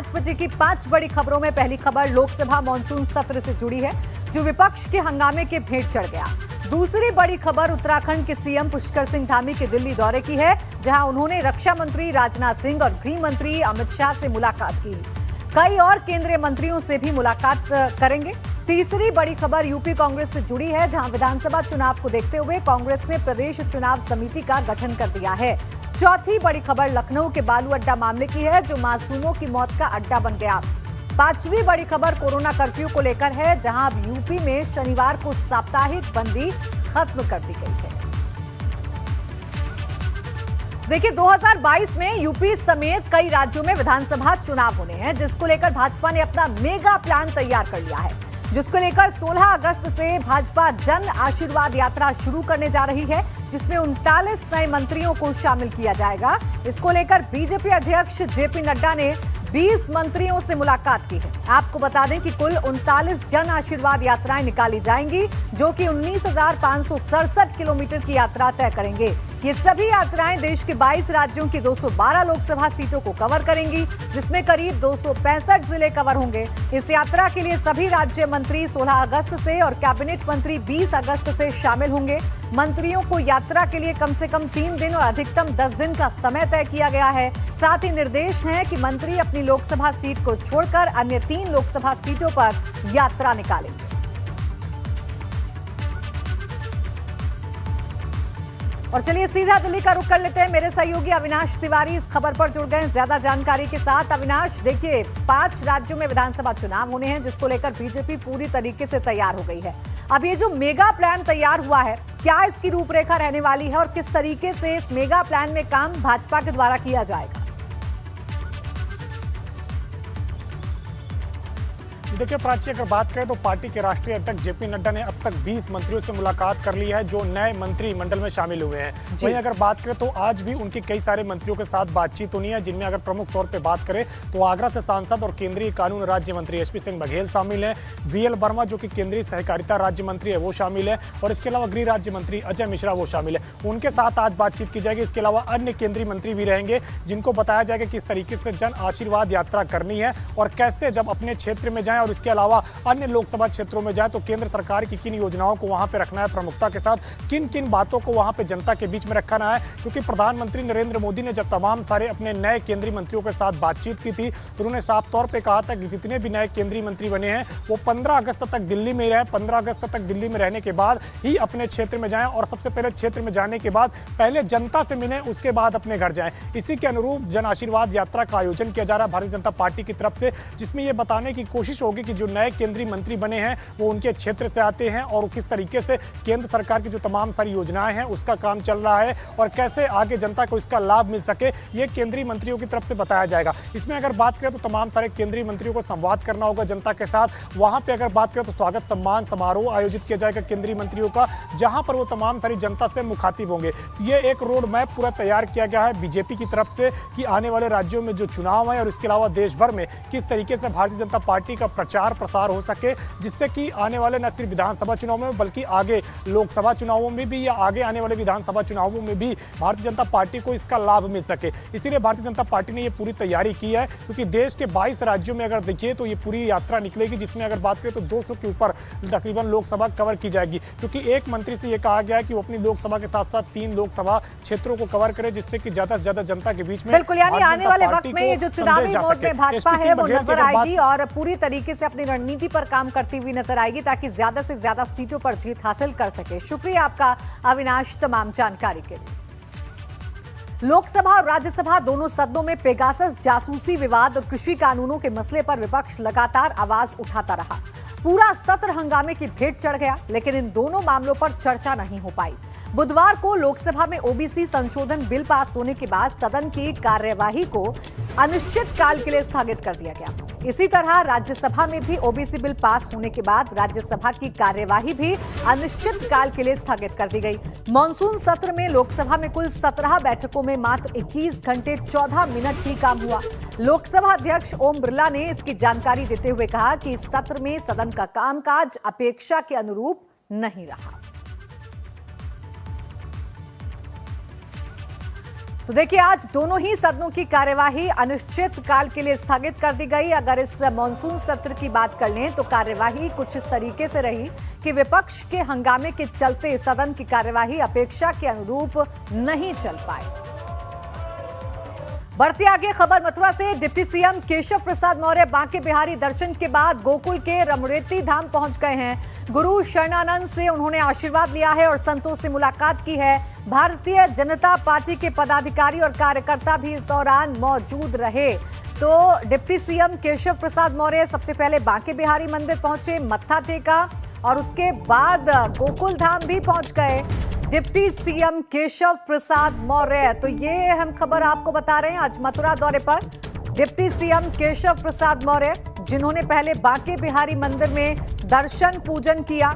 5 बजे की 5 बड़ी खबरों में पहली खबर लोकसभा मॉनसून सत्र से जुड़ी है, जो विपक्ष के हंगामे के भेंट चढ़ गया। दूसरी बड़ी खबर उत्तराखंड के सीएम पुष्कर सिंह धामी के दिल्ली दौरे की है, जहां उन्होंने रक्षा मंत्री राजनाथ सिंह और गृह मंत्री अमित शाह से मुलाकात की। कई और केंद्रीय मंत्रियों से भी मुलाकात करेंगे। तीसरी बड़ी खबर यूपी कांग्रेस से जुड़ी है, जहां विधानसभा चुनाव को देखते हुए कांग्रेस ने प्रदेश चुनाव समिति का गठन कर दिया है। चौथी बड़ी खबर लखनऊ के बालू अड्डा मामले की है, जो मासूमों की मौत का अड्डा बन गया। पांचवी बड़ी खबर कोरोना कर्फ्यू को लेकर है, जहां अब यूपी में शनिवार को साप्ताहिक बंदी खत्म कर दी गई है। देखिए, 2022 में यूपी समेत कई राज्यों में विधानसभा चुनाव होने हैं, जिसको लेकर भाजपा ने अपना मेगा प्लान तैयार कर लिया है, जिसको लेकर 16 अगस्त से भाजपा जन आशीर्वाद यात्रा शुरू करने जा रही है, जिसमें 39 नए मंत्रियों को शामिल किया जाएगा। इसको लेकर बीजेपी अध्यक्ष जेपी नड्डा ने 20 मंत्रियों से मुलाकात की है। आपको बता दें कि कुल 39 जन आशीर्वाद यात्राएं निकाली जाएंगी, जो कि 19,567 किलोमीटर की यात्रा तय करेंगे। ये सभी यात्राएं देश के 22 राज्यों की 212 लोकसभा सीटों को कवर करेंगी, जिसमें करीब 265 जिले कवर होंगे। इस यात्रा के लिए सभी राज्य मंत्री 16 अगस्त से और कैबिनेट मंत्री 20 अगस्त से शामिल होंगे। मंत्रियों को यात्रा के लिए कम से कम 3 दिन और अधिकतम 10 दिन का समय तय किया गया है। साथ ही निर्देश है कि मंत्री अपनी लोकसभा सीट को छोड़कर अन्य 3 लोकसभा सीटों पर यात्रा निकालेंगे। और चलिए सीधा दिल्ली का रुख कर लेते हैं। मेरे सहयोगी अविनाश तिवारी इस खबर पर जुड़ गए हैं ज्यादा जानकारी के साथ। अविनाश, देखिए, 5 राज्यों में विधानसभा चुनाव होने हैं, जिसको लेकर बीजेपी पूरी तरीके से तैयार हो गई है। अब ये जो मेगा प्लान तैयार हुआ है, क्या इसकी रूपरेखा रहने वाली है और किस तरीके से इस मेगा प्लान में काम भाजपा के द्वारा किया जाएगा? देखिए प्राची, अगर बात करें तो पार्टी के राष्ट्रीय अध्यक्ष जेपी नड्डा ने अब तक 20 मंत्रियों से मुलाकात कर ली है, जो नए मंत्रिमंडल में शामिल हुए हैं। वहीं अगर बात करें तो आज भी उनके कई सारे मंत्रियों के साथ बातचीत होनी है, जिनमें अगर प्रमुख तौर पे बात करें तो आगरा से सांसद और केंद्रीय कानून राज्य मंत्री एसपी सिंह बघेल शामिल है। वीएल वर्मा, जो कि केंद्रीय सहकारिता राज्य मंत्री है, वो शामिल है। और इसके अलावा गृह राज्य मंत्री अजय मिश्रा वो शामिल है। उनके साथ आज बातचीत की जाएगी। इसके अलावा अन्य केंद्रीय मंत्री भी रहेंगे, जिनको बताया जाएगा किस तरीके से जन आशीर्वाद यात्रा करनी है और कैसे जब अपने क्षेत्र में जाएं और इसके अलावा अन्य लोकसभा क्षेत्रों में जाए तो केंद्र सरकार की किन योजनाओं को वहां पे रखना है प्रमुखता के साथ, किन किन बातों को वहां पे जनता के बीच में रखना है। क्योंकि प्रधानमंत्री नरेंद्र मोदी ने जब तमाम सारे अपने नए केंद्रीय मंत्रियों के साथ बातचीत की थी, तो उन्होंने साफ तौर पे कहा था कि जितने भी नए केंद्रीय मंत्री बने हैं वो 15 अगस्त तक दिल्ली में रहे। 15 अगस्त तक दिल्ली में रहने के बाद ही अपने क्षेत्र में जाएं और सबसे पहले क्षेत्र में जाने के बाद पहले जनता से मिलें, उसके बाद अपने घर जाएं। इसी के अनुरूप जन आशीर्वाद यात्रा का आयोजन किया जा रहा है भारतीय जनता पार्टी की तरफ से, जिसमें यह बताने की कोशिश होगी कि जो नए केंद्रीय मंत्री बने हैं वो उनके क्षेत्र से आते हैं और किस तरीके से केंद्र सरकार की जो तमाम सारी योजनाएं हैं उसका काम चल रहा है और कैसे आगे जनता को इसका लाभ मिल सके, ये केंद्रीय मंत्रियों की तरफ से बताया जाएगा। इसमें अगर बात करें तो तमाम सारे केंद्रीय मंत्रियों को संवाद करना होगा जनता के साथ। वहां पे अगर बात करें तो स्वागत सम्मान समारोह आयोजित किया जाएगा केंद्रीय मंत्रियों का, जहां पर वो तमाम सारी जनता से मुखातिब होंगे। तो ये एक रोड मैप पूरा तैयार किया गया है बीजेपी की तरफ से कि आने वाले राज्यों में जो चुनाव है और इसके अलावा देश भर में किस तरीके से भारतीय जनता पार्टी का प्रचार प्रसार हो सके, जिससे कि आने वाले न सिर्फ विधानसभा चुनाव में बल्कि आगे लोकसभा चुनावों में भी या आगे आने वाले विधानसभा चुनावों में भी भारतीय जनता पार्टी को इसका लाभ मिल सके। इसीलिए भारतीय जनता पार्टी ने ये पूरी तैयारी की है, क्योंकि देश के 22 राज्यों में अगर देखिए तो ये पूरी यात्रा निकलेगी, जिसमें अगर बात करें तो 200 के ऊपर तकरीबन लोकसभा कवर की जाएगी। क्योंकि एक मंत्री से ये कहा गया है कि वो अपनी लोकसभा के साथ साथ 3 लोकसभा क्षेत्रों को कवर करे, जिससे कि ज्यादा से ज्यादा जनता के बीच में बिल्कुल, यानी आने वाले वक्त में ये जो चुनावी मोड में भाजपा है वो नजर आएगी और पूरी तरीके से अपनी रणनीति पर काम करती हुई नजर आएगी, ताकि ज्यादा से ज्यादा सीटों पर जीत हासिल कर सके। शुक्रिया आपका अविनाश तमाम जानकारी के लिए। लोकसभा और राज्यसभा दोनों सदनों में पेगासस जासूसी विवाद और कृषि कानूनों के मसले पर विपक्ष लगातार आवाज उठाता रहा। पूरा सत्र हंगामे की भेंट चढ़ गया, लेकिन इन दोनों मामलों पर चर्चा नहीं हो पाई। बुधवार को लोकसभा में ओबीसी संशोधन बिल पास होने के बाद सदन की कार्यवाही को अनिश्चित काल के लिए स्थगित कर दिया गया। इसी तरह राज्यसभा में भी ओबीसी बिल पास होने के बाद राज्यसभा की कार्यवाही भी अनिश्चित काल के लिए स्थगित कर दी गई। मॉनसून सत्र में लोकसभा में कुल 17 बैठकों में मात्र 21 घंटे 14 मिनट ही काम हुआ। लोकसभा अध्यक्ष ओम बिरला ने इसकी जानकारी देते हुए कहा कि इस सत्र में सदन का कामकाज अपेक्षा के अनुरूप नहीं रहा। तो देखिए, आज दोनों ही सदनों की कार्यवाही अनिश्चित काल के लिए स्थगित कर दी गई। अगर इस मॉनसून सत्र की बात कर लें तो कार्यवाही कुछ इस तरीके से रही कि विपक्ष के हंगामे के चलते सदन की कार्यवाही अपेक्षा के अनुरूप नहीं चल पाई। बढ़ती आगे खबर मथुरा से। डिप्टी सीएम केशव प्रसाद मौर्य बांके बिहारी दर्शन के बाद गोकुल के रमरेती धाम पहुंच गए हैं। गुरु शरणानंद से उन्होंने आशीर्वाद लिया है और संतों से मुलाकात की है। भारतीय जनता पार्टी के पदाधिकारी और कार्यकर्ता भी इस दौरान मौजूद रहे। तो डिप्टी सीएम केशव प्रसाद मौर्य सबसे पहले बांके बिहारी मंदिर पहुंचे, मत्था टेका और उसके बाद गोकुल धाम भी पहुंच गए डिप्टी सीएम केशव प्रसाद मौर्य। तो ये अहम खबर आपको बता रहे हैं। आज मथुरा दौरे पर डिप्टी सीएम केशव प्रसाद मौर्य, जिन्होंने पहले बांके बिहारी मंदिर में दर्शन पूजन किया।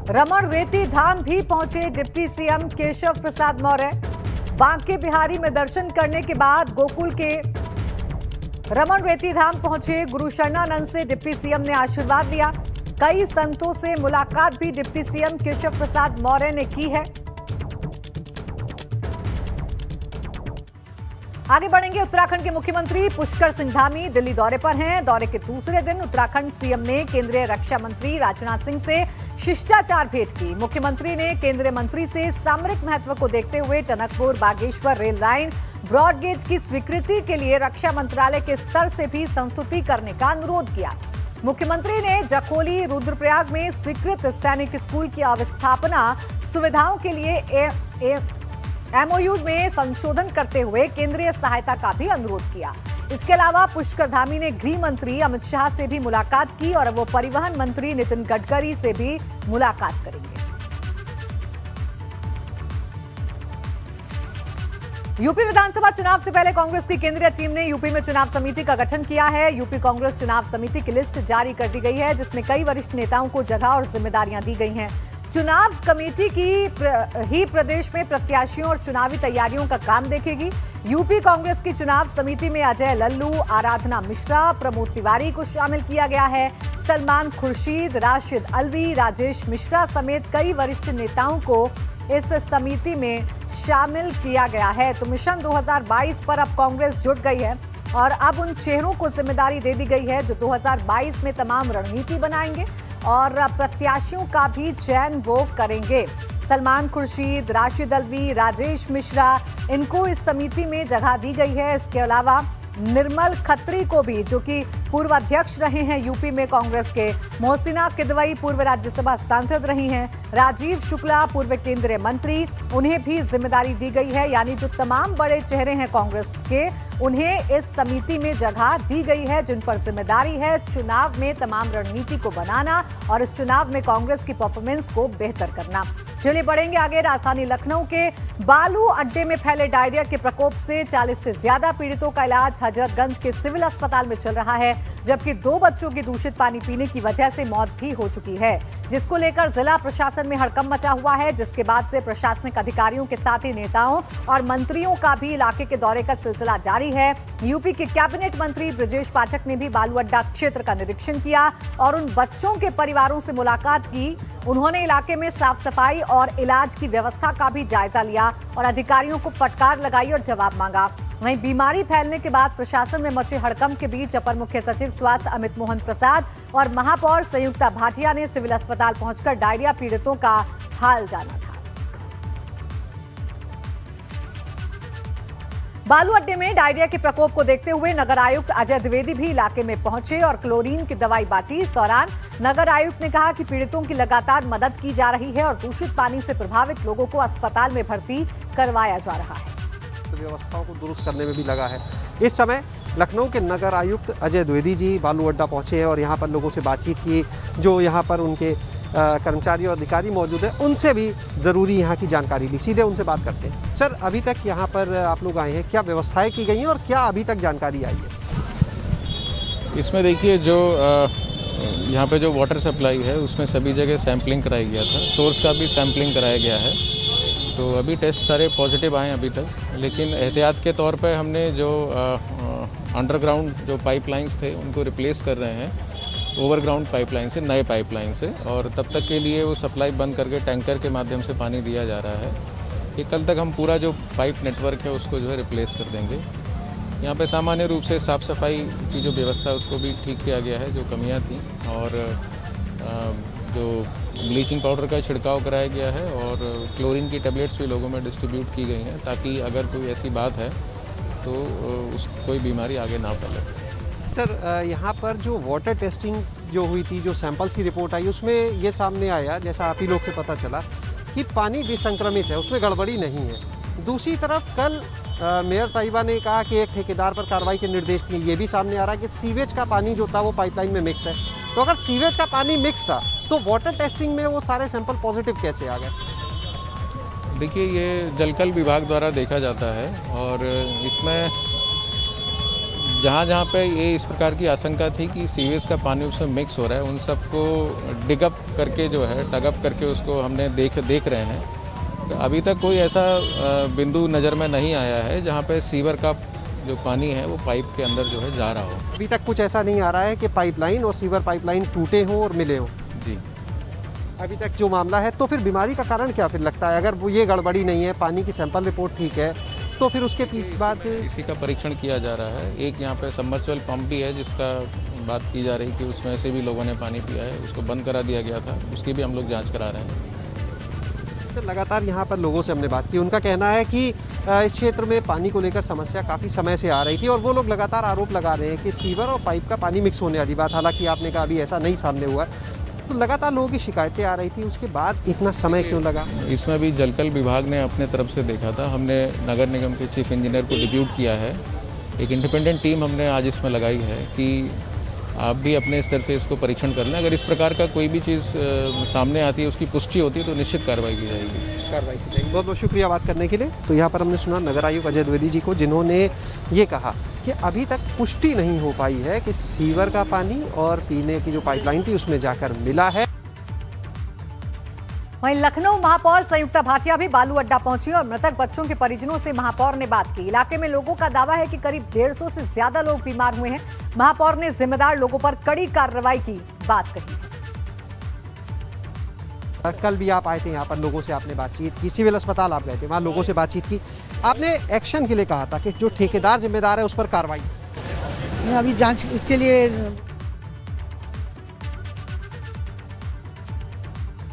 रमण रेती धाम भी पहुंचे डिप्टी सीएम केशव प्रसाद मौर्य। बांके बिहारी में दर्शन करने के बाद गोकुल के रमण रेती धाम पहुंचे। गुरु शरणानंद से डिप्टी सीएम ने आशीर्वाद लिया। कई संतों से मुलाकात भी डिप्टी सीएम केशव प्रसाद मौर्य ने की है। आगे बढ़ेंगे। उत्तराखंड के मुख्यमंत्री पुष्कर सिंह धामी दिल्ली दौरे पर हैं। दौरे के दूसरे दिन उत्तराखंड सीएम ने केंद्रीय रक्षा मंत्री राजनाथ सिंह से शिष्टाचार भेंट की। मुख्यमंत्री ने केंद्रीय मंत्री से सामरिक महत्व को देखते हुए Tanakpur Bageshwar rail line broad gauge की स्वीकृति के लिए रक्षा मंत्रालय के स्तर से भी संस्तुति करने का अनुरोध किया। मुख्यमंत्री ने जखोली रुद्रप्रयाग में स्वीकृत सैनिक स्कूल की अवस्थापना सुविधाओं के लिए एमओयू में संशोधन करते हुए केंद्रीय सहायता का भी अनुरोध किया। इसके अलावा पुष्कर धामी ने गृह मंत्री अमित शाह से भी मुलाकात की और वो परिवहन मंत्री नितिन गडकरी से भी मुलाकात करेंगे। यूपी विधानसभा चुनाव से पहले कांग्रेस की केंद्रीय टीम ने यूपी में चुनाव समिति का गठन किया है। यूपी कांग्रेस चुनाव समिति की लिस्ट जारी कर दी गई है, जिसमें कई वरिष्ठ नेताओं को जगह और जिम्मेदारियां दी गई हैं। चुनाव कमेटी ही प्रदेश में प्रत्याशियों और चुनावी तैयारियों का काम देखेगी। यूपी कांग्रेस की चुनाव समिति में अजय लल्लू, आराधना मिश्रा, प्रमोद तिवारी को शामिल किया गया है। सलमान खुर्शीद, राशिद अलवी, राजेश मिश्रा समेत कई वरिष्ठ नेताओं को इस समिति में शामिल किया गया है। तो मिशन 2022 पर अब कांग्रेस जुट गई है और अब उन चेहरों को जिम्मेदारी दे दी गई है जो 2022 में तमाम रणनीति बनाएंगे और प्रत्याशियों का भी चयन वो करेंगे। सलमान खुर्शीद, राशिद अलवी, राजेश मिश्रा, इनको इस समिति में जगह दी गई है। इसके अलावा निर्मल खत्री को भी, जो कि पूर्व अध्यक्ष रहे हैं यूपी में कांग्रेस के, मोहसिना किदवई पूर्व राज्यसभा सांसद रही हैं, राजीव शुक्ला पूर्व केंद्रीय मंत्री, उन्हें भी जिम्मेदारी दी गई है। यानी जो तमाम बड़े चेहरे हैं कांग्रेस के, उन्हें इस समिति में जगह दी गई है, जिन पर जिम्मेदारी है चुनाव में तमाम रणनीति को बनाना और इस चुनाव में कांग्रेस की परफॉर्मेंस को बेहतर करना। चलिए बढ़ेंगे आगे। राजधानी लखनऊ के बालू अड्डे में फैले डायरिया के प्रकोप से 40 से ज्यादा पीड़ितों का इलाज हजरतगंज के सिविल अस्पताल में चल रहा है, जबकि 2 बच्चों की दूषित पानी पीने की वजह से मौत भी हो चुकी है, जिसको लेकर जिला प्रशासन में हड़कंप मचा हुआ है। जिसके बाद से प्रशासनिक अधिकारियों के साथ ही नेताओं और मंत्रियों का भी इलाके के दौरे का सिलसिला जारी है। यूपी के कैबिनेट मंत्री ब्रजेश पाठक ने भी बालू अड्डा क्षेत्र का निरीक्षण किया और उन बच्चों के परिवारों से मुलाकात की। उन्होंने इलाके में साफ सफाई और इलाज की व्यवस्था का भी जायजा लिया और अधिकारियों को फटकार लगाई और जवाब मांगा। वहीं बीमारी फैलने के बाद प्रशासन में मचे हड़कंप के बीच अपर मुख्य सचिव स्वास्थ्य अमित मोहन प्रसाद और महापौर संयुक्ता भाटिया ने सिविल अस्पताल पहुंचकर डायरिया पीड़ितों का हाल जाना था। बालू अड्डे में डायरिया के प्रकोप को देखते हुए नगर आयुक्त अजय द्विवेदी भी इलाके में पहुंचे और क्लोरीन की दवाई बांटी। इस दौरान नगर आयुक्त ने कहा कि पीड़ितों की लगातार मदद की जा रही है और दूषित पानी से प्रभावित लोगों को अस्पताल में भर्ती करवाया जा रहा है। व्यवस्थाओं को दुरुस्त करने में भी लगा है। इस समय लखनऊ के नगर आयुक्त अजय द्विवेदी जी बालू अड्डा पहुंचे हैं और यहाँ पर लोगों से बातचीत की। जो यहाँ पर उनके कर्मचारी और अधिकारी मौजूद हैं, उनसे भी ज़रूरी यहाँ की जानकारी ली। सीधे उनसे बात करते हैं। सर, अभी तक यहाँ पर आप लोग आए हैं, क्या व्यवस्थाएं की गई हैं और क्या अभी तक जानकारी आई है? इसमें देखिए, जो यहाँ पे जो वाटर सप्लाई है उसमें सभी जगह सैम्पलिंग कराया गया था, सोर्स का भी सैम्पलिंग कराया गया है। तो अभी टेस्ट सारे पॉजिटिव आए अभी तक, लेकिन एहतियात के तौर पे हमने जो अंडरग्राउंड जो पाइपलाइंस थे उनको रिप्लेस कर रहे हैं ओवरग्राउंड पाइपलाइन से, नए पाइपलाइन से, और तब तक के लिए वो सप्लाई बंद करके टैंकर के माध्यम से पानी दिया जा रहा है। कि कल तक हम पूरा जो पाइप नेटवर्क है उसको जो है रिप्लेस कर देंगे। यहाँ पे सामान्य रूप से साफ़ सफाई की जो व्यवस्था है उसको भी ठीक किया गया है, जो कमियाँ थी, और जो ब्लीचिंग पाउडर का छिड़काव कराया गया है और क्लोरीन की टेबलेट्स भी लोगों में डिस्ट्रीब्यूट की गई हैं, ताकि अगर कोई ऐसी बात है तो कोई बीमारी आगे ना फैले। सर, यहाँ पर जो वाटर टेस्टिंग जो हुई थी, जो सैंपल्स की रिपोर्ट आई, उसमें ये सामने आया, जैसा आप ही लोग से पता चला, कि पानी विसंक्रमित है, उसमें गड़बड़ी नहीं है। दूसरी तरफ कल मेयर साहिबा ने कहा कि एक ठेकेदार पर कार्रवाई के निर्देश दिए। ये भी सामने आ रहा है कि सीवेज का पानी जो था वो पाइपलाइन में मिक्स है। तो अगर सीवेज का पानी मिक्स था तो वाटर टेस्टिंग में वो सारे सैंपल पॉजिटिव कैसे आ गए? देखिए, ये जलकल विभाग द्वारा देखा जाता है, और इसमें जहाँ जहाँ पे ये इस प्रकार की आशंका थी कि सीवेज का पानी उसमें मिक्स हो रहा है, उन सबको डिगअप करके जो है टगअप करके उसको हमने देख रहे हैं। तो अभी तक कोई ऐसा बिंदु नज़र में नहीं आया है जहाँ पे सीवर का जो पानी है वो पाइप के अंदर जो है जा रहा हो। अभी तक कुछ ऐसा नहीं आ रहा है कि पाइपलाइन और सीवर पाइपलाइन टूटे हों और मिले हों? जी, अभी तक जो मामला है, तो फिर बीमारी का कारण क्या फिर लगता है? अगर वो ये गड़बड़ी नहीं है, पानी की सैंपल रिपोर्ट ठीक है, तो फिर उसके बाद इसी का परीक्षण किया जा रहा है। एक यहाँ पे सबमर्सिबल पंप भी है जिसका बात की जा रही कि उसमें से भी लोगों ने पानी पिया है, उसको बंद करा दिया गया था, उसकी भी हम लोग जाँच करा रहे हैं। लगातार यहाँ पर लोगों से हमने बात की, उनका कहना है कि इस क्षेत्र में पानी को लेकर समस्या काफ़ी समय से आ रही थी, और वो लोग लगातार आरोप लगा रहे हैं कि सीवर और पाइप का पानी मिक्स होने वाली बात, हालांकि आपने कहा अभी ऐसा नहीं सामने हुआ है। तो लगातार लोगों की शिकायतें आ रही थी, उसके बाद इतना समय क्यों लगा? इसमें भी जलकल विभाग ने अपने तरफ से देखा था। हमने नगर निगम के चीफ इंजीनियर को डिप्यूट किया है, एक इंडिपेंडेंट टीम हमने आज इसमें लगाई है कि आप भी अपने स्तर से इसको परीक्षण कर लें। अगर इस प्रकार का कोई भी चीज़ सामने आती है, उसकी पुष्टि होती है, तो निश्चित कार्रवाई की जाएगी। बहुत बहुत शुक्रिया बात करने के लिए। तो यहाँ पर हमने सुना नगर आयुक्त अजय द्विवेदी जी को, जिन्होंने ये कहा कि अभी तक पुष्टि नहीं हो पाई है कि सीवर का पानी और पीने की जो पाइपलाइन थी उसमें जाकर मिला है। वहीं लखनऊ महापौर संयुक्ता भाटिया भी बालू अड्डा पहुंची और मृतक बच्चों के परिजनों से महापौर ने बात की। इलाके में लोगों का दावा है कि करीब 150 से ज्यादा लोग बीमार हुए हैं। महापौर ने जिम्मेदार लोगों पर कड़ी कार्रवाई की बात कही। कल भी आप आए थे यहाँ पर, लोगों से आपने बातचीत की, सिविल अस्पताल आप गए थे, वहाँ लोगों से बातचीत की, आपने एक्शन के लिए कहा था कि जो ठेकेदार जिम्मेदार है उस पर कार्रवाई। अभी जांच इसके लिए।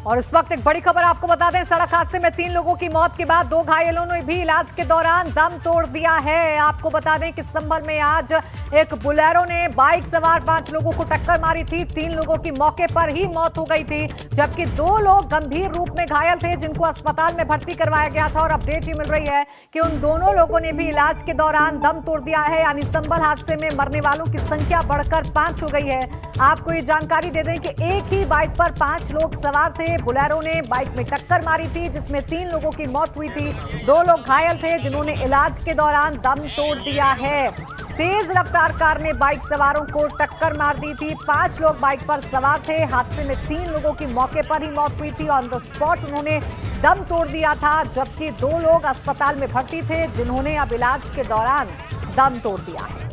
और इस वक्त एक बड़ी खबर आपको बता दें, सड़क हादसे में 3 लोगों की मौत के बाद 2 घायलों ने भी इलाज के दौरान दम तोड़ दिया है। आपको बता दें कि संभल में आज एक बुलेरो ने बाइक सवार 5 लोगों को टक्कर मारी थी। 3 लोगों की मौके पर ही मौत हो गई थी, जबकि 2 लोग गंभीर रूप में घायल थे, जिनको अस्पताल में भर्ती करवाया गया था। और अपडेट ये मिल रही है कि उन दोनों लोगों ने भी इलाज के दौरान दम तोड़ दिया है, यानी संभल हादसे में मरने वालों की संख्या बढ़कर 5 हो गई है। आपको ये जानकारी दे दें कि एक ही बाइक पर 5 लोग सवार थे। बुलेरो ने बाइक में टक्कर मारी थी, जिसमें 3 लोगों की मौत हुई थी। 2 लोग घायल थे, जिन्होंने इलाज के दौरान दम तोड़ दिया है। तेज रफ्तार कार ने बाइक सवारों को टक्कर मार दी थी। 5 लोग बाइक पर सवार थे। हादसे में 3 लोगों की मौके पर ही मौत हुई थी। ऑन द स्पॉट उन्होंने दम तोड़ दिया था, जबकि 2 लोग अस्पताल में भर्ती थे, जिन्होंने अब इलाज के दौरान दम तोड़ दिया है।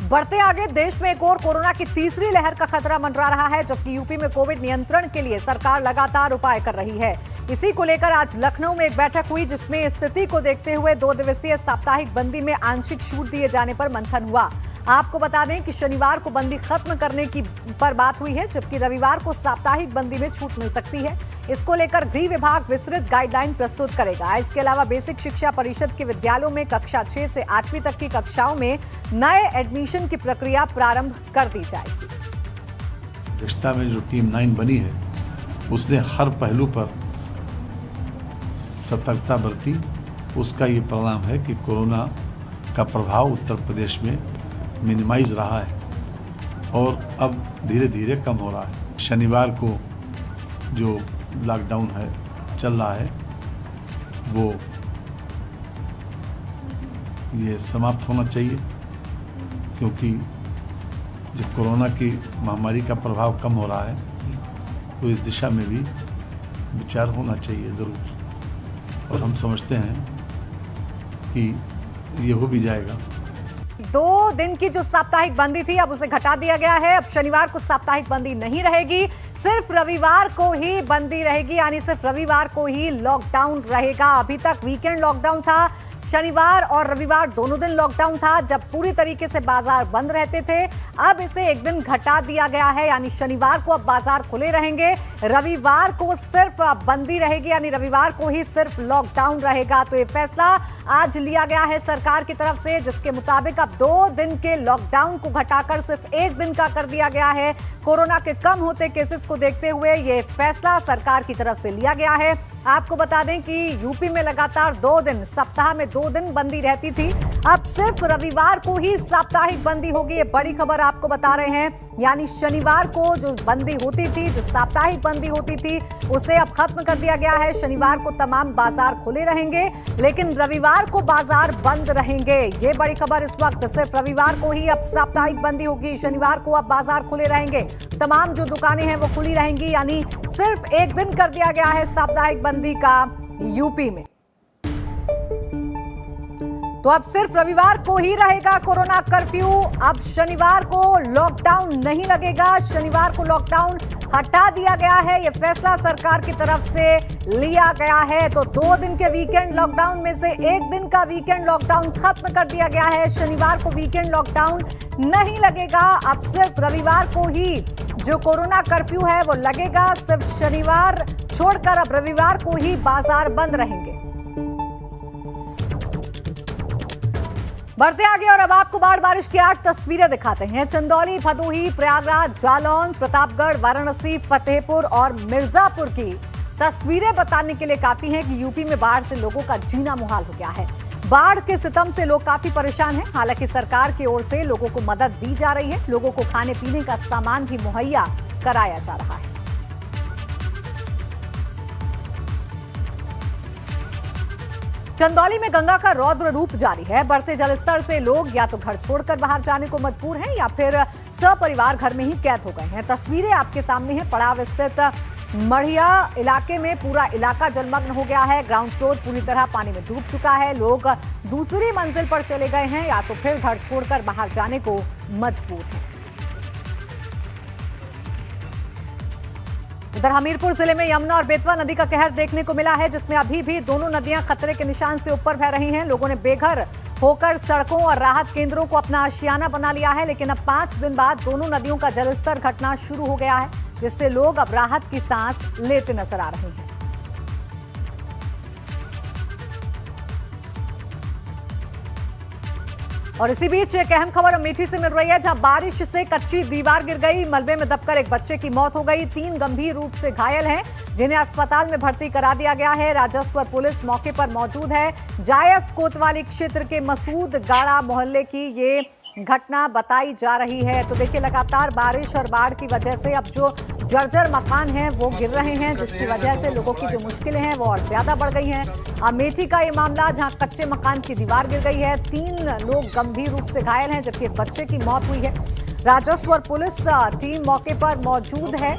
बढ़ते आगे देश में एक और कोरोना की तीसरी लहर का खतरा मंडरा रहा है, जबकि यूपी में कोविड नियंत्रण के लिए सरकार लगातार उपाय कर रही है। इसी को लेकर आज लखनऊ में एक बैठक हुई, जिसमें स्थिति को देखते हुए 2 दिवसीय साप्ताहिक बंदी में आंशिक छूट दिए जाने पर मंथन हुआ। आपको बता दें कि शनिवार को बंदी खत्म करने की पर बात हुई है, जबकि रविवार को साप्ताहिक बंदी में छूट मिल सकती है। इसको लेकर गृह विभाग विस्तृत गाइडलाइन प्रस्तुत करेगा। इसके अलावा बेसिक शिक्षा परिषद के विद्यालयों में कक्षा 6 से 8वीं तक की कक्षाओं में नए एडमिशन की प्रक्रिया प्रारंभ कर दी जाएगी। रिश्ता में जो टीम 9 बनी है, उसने हर पहलू पर सतर्कता बरती। उसका ये परिणाम है कि कोरोना का प्रभाव उत्तर प्रदेश में मिनिमाइज रहा है और अब धीरे धीरे कम हो रहा है। शनिवार को जो लॉकडाउन है चल रहा है, वो ये समाप्त होना चाहिए, क्योंकि जब कोरोना की महामारी का प्रभाव कम हो रहा है तो इस दिशा में भी विचार होना चाहिए ज़रूर। और हम समझते हैं कि ये हो भी जाएगा। 2 दिन की जो साप्ताहिक बंदी थी अब उसे घटा दिया गया है। अब शनिवार को साप्ताहिक बंदी नहीं रहेगी, सिर्फ रविवार को ही बंदी रहेगी, यानी सिर्फ रविवार को ही लॉकडाउन रहेगा। अभी तक वीकेंड लॉकडाउन था, शनिवार और रविवार दोनों दिन लॉकडाउन था जब पूरी तरीके से बाजार बंद रहते थे। अब इसे एक दिन घटा दिया गया है, यानी शनिवार को अब बाजार खुले रहेंगे, रविवार को सिर्फ बंदी रहेगी, यानी रविवार को ही सिर्फ लॉकडाउन रहेगा। तो ये फैसला आज लिया गया है सरकार की तरफ से, जिसके मुताबिक अब 2 दिन के लॉकडाउन को घटाकर सिर्फ 1 दिन का कर दिया गया है। कोरोना के कम होते केसेस को देखते हुए ये फैसला सरकार की तरफ से लिया गया है। आपको बता दें कि यूपी में लगातार 2 दिन, सप्ताह में 2 दिन बंदी रहती थी, अब सिर्फ रविवार को ही साप्ताहिक बंदी होगी। ये बड़ी खबर आपको बता रहे हैं, यानी शनिवार को जो बंदी होती थी, जो साप्ताहिक बंदी होती थी, उसे अब खत्म कर दिया गया है। शनिवार को तमाम बाजार खुले रहेंगे, लेकिन रविवार को बाजार बंद रहेंगे। ये बड़ी खबर इस वक्त, सिर्फ रविवार को ही अब साप्ताहिक बंदी होगी, शनिवार को अब बाजार खुले रहेंगे, तमाम जो दुकानें हैं वो खुली रहेंगी, यानी सिर्फ 1 दिन कर दिया गया है साप्ताहिक बंदी का यूपी में। तो अब सिर्फ रविवार को ही रहेगा कोरोना कर्फ्यू, अब शनिवार को लॉकडाउन नहीं लगेगा, शनिवार को लॉकडाउन हटा दिया गया है। यह फैसला सरकार की तरफ से लिया गया है। तो 2 दिन के वीकेंड लॉकडाउन में से 1 दिन का वीकेंड लॉकडाउन खत्म कर दिया गया है। शनिवार को वीकेंड लॉकडाउन नहीं लगेगा, अब सिर्फ रविवार को ही जो कोरोना कर्फ्यू है वो लगेगा। सिर्फ शनिवार छोड़कर अब रविवार को ही बाजार बंद रहेंगे। बढ़ते आगे और अब आपको बाढ़ बारिश की 8 तस्वीरें दिखाते हैं। चंदौली, भदोही, प्रयागराज, जालौन, प्रतापगढ़, वाराणसी, फतेहपुर और मिर्जापुर की तस्वीरें बताने के लिए काफी हैं कि यूपी में बाढ़ से लोगों का जीना मुहाल हो गया है। बाढ़ के सितम से लोग काफी परेशान हैं। हालांकि सरकार की ओर से लोगों को मदद दी जा रही है, लोगों को खाने पीने का सामान भी मुहैया कराया जा रहा है। चंदौली में गंगा का रौद्र रूप जारी है। बढ़ते जलस्तर से लोग या तो घर छोड़कर बाहर जाने को मजबूर हैं या फिर सपरिवार घर में ही कैद हो गए हैं। तस्वीरें आपके सामने हैं। पड़ाव स्थित मढ़िया इलाके में पूरा इलाका जलमग्न हो गया है। ग्राउंड फ्लोर पूरी तरह पानी में डूब चुका है। लोग दूसरी मंजिल पर चले गए हैं या तो फिर घर छोड़कर बाहर जाने को मजबूर हैं। उधर हमीरपुर जिले में यमुना और बेतवा नदी का कहर देखने को मिला है, जिसमें अभी भी दोनों नदियां खतरे के निशान से ऊपर बह रही हैं। लोगों ने बेघर होकर सड़कों और राहत केंद्रों को अपना आशियाना बना लिया है, लेकिन अब 5 दिन बाद दोनों नदियों का जलस्तर घटना शुरू हो गया है, जिससे लोग अब राहत की सांस लेते नजर आ रहे हैं। और इसी बीच एक अहम खबर अमेठी से मिल रही है, जहां बारिश से कच्ची दीवार गिर गई, मलबे में दबकर एक बच्चे की मौत हो गई। 3 गंभीर रूप से घायल हैं, जिन्हें अस्पताल में भर्ती करा दिया गया है। राजस्व और पुलिस मौके पर मौजूद है। जायस कोतवाली क्षेत्र के मसूद गाड़ा मोहल्ले की ये घटना बताई जा रही है। तो देखिए, लगातार बारिश और बाढ़ की वजह से अब जो जर्जर मकान हैं वो गिर रहे हैं, जिसकी वजह से लोगों की जो मुश्किलें हैं वो और ज्यादा बढ़ गई हैं। अमेठी का ये मामला, जहां कच्चे मकान की दीवार गिर गई है, 3 लोग गंभीर रूप से घायल हैं, जबकि एक बच्चे की मौत हुई है। राजस्व और पुलिस टीम मौके पर मौजूद है।